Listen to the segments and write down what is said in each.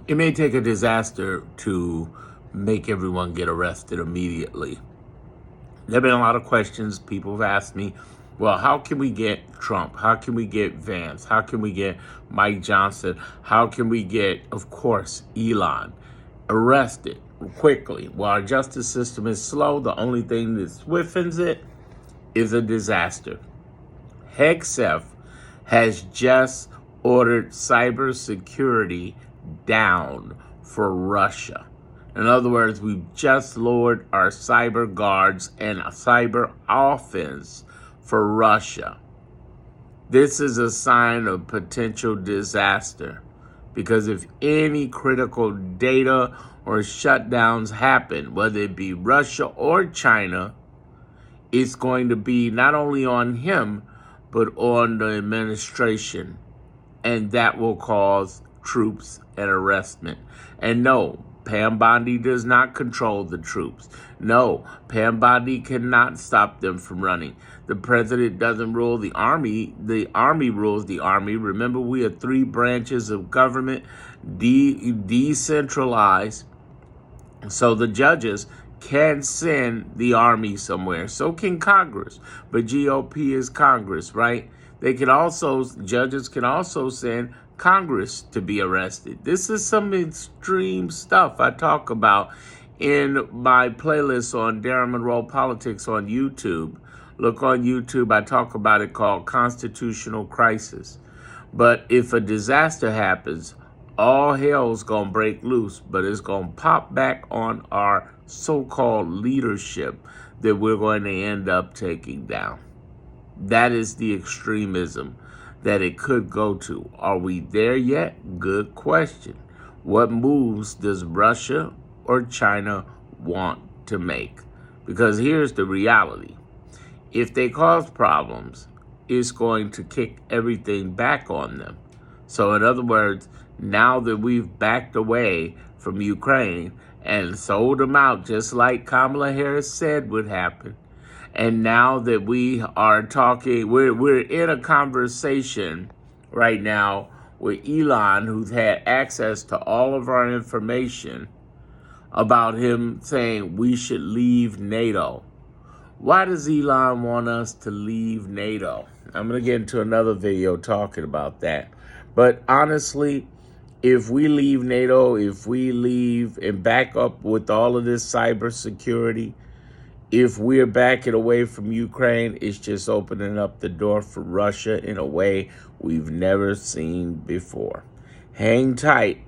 It may take a disaster to make everyone get arrested immediately. There have been a lot of questions. People have asked me, well, how can we get Trump? How can we get Vance? How can we get Mike Johnson? How can we get, of course, Elon arrested quickly? While our justice system is slow, the only thing that swiftens it is a disaster. Hegseth has just ordered cybersecurity down for Russia. In other words, we've just lowered our cyber guards and a cyber offense for Russia. This is a sign of potential disaster because if any critical data or shutdowns happen, whether it be Russia or China, it's going to be not only on him, but on the administration. And that will cause troops and arrestment. And no, Pam Bondi does not control the troops. No, Pam Bondi cannot stop them from running. The president doesn't rule the army. The army rules the army. Remember, we have 3 branches of government, decentralized. So the judges can send the army somewhere. So can Congress. But GOP is Congress, right? Judges can also send Congress to be arrested. This is some extreme stuff I talk about in my playlist on Darren Monroe Politics on YouTube. Look on YouTube, I talk about it called Constitutional Crisis. But if a disaster happens, all hell's gonna break loose, but it's gonna pop back on our so-called leadership that we're going to end up taking down. That is the extremism that it could go to. Are we there yet? Good question. What moves does Russia or China want to make? Because here's the reality. If they cause problems, it's going to kick everything back on them. So in other words, now that we've backed away from Ukraine and sold them out just like Kamala Harris said would happen, and now that we are talking, we're in a conversation right now with Elon, who's had access to all of our information about him saying we should leave NATO. Why does Elon want us to leave NATO? I'm going to get into another video talking about that. But honestly, if we leave NATO, if we leave and back up with all of this cybersecurity, if we're backing away from Ukraine, it's just opening up the door for Russia in a way we've never seen before. Hang tight.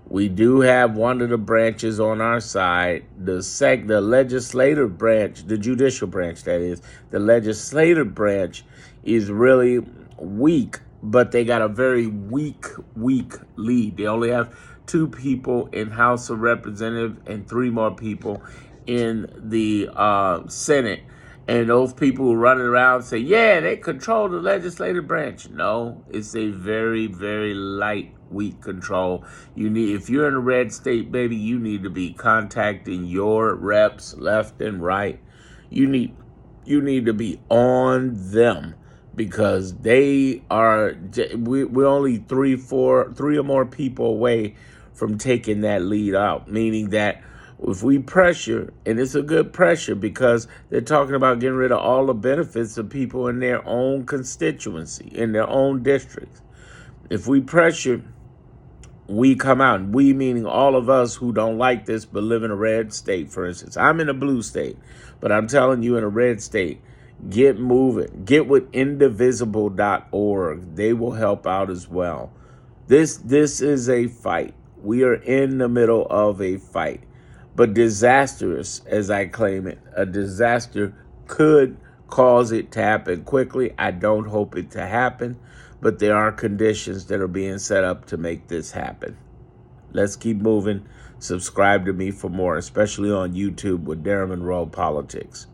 We do have one of the branches on our side, the legislative branch, the judicial branch, that is. The legislative branch is really weak, but they got a very weak lead. They only have 2 people in House of Representatives and 3 more people in the Senate. And those people who run around say, yeah, they control the legislative branch. No, it's a very, very light, weak control. If you're in a red state, baby, you need to be contacting your reps left and right. You need to be on them because we're only 3 or more people away from taking that lead out, meaning that if we pressure, and it's a good pressure because they're talking about getting rid of all the benefits of people in their own constituency, in their own districts. If we pressure, we come out. We meaning all of us who don't like this but live in a red state, for instance. I'm in a blue state, but I'm telling you in a red state, get moving. Get with indivisible.org. They will help out as well. This is a fight. We are in the middle of a fight. But disastrous, as I claim it, a disaster could cause it to happen quickly. I don't hope it to happen, but there are conditions that are being set up to make this happen. Let's keep moving. Subscribe to me for more, especially on YouTube with Darren Monroe Politics.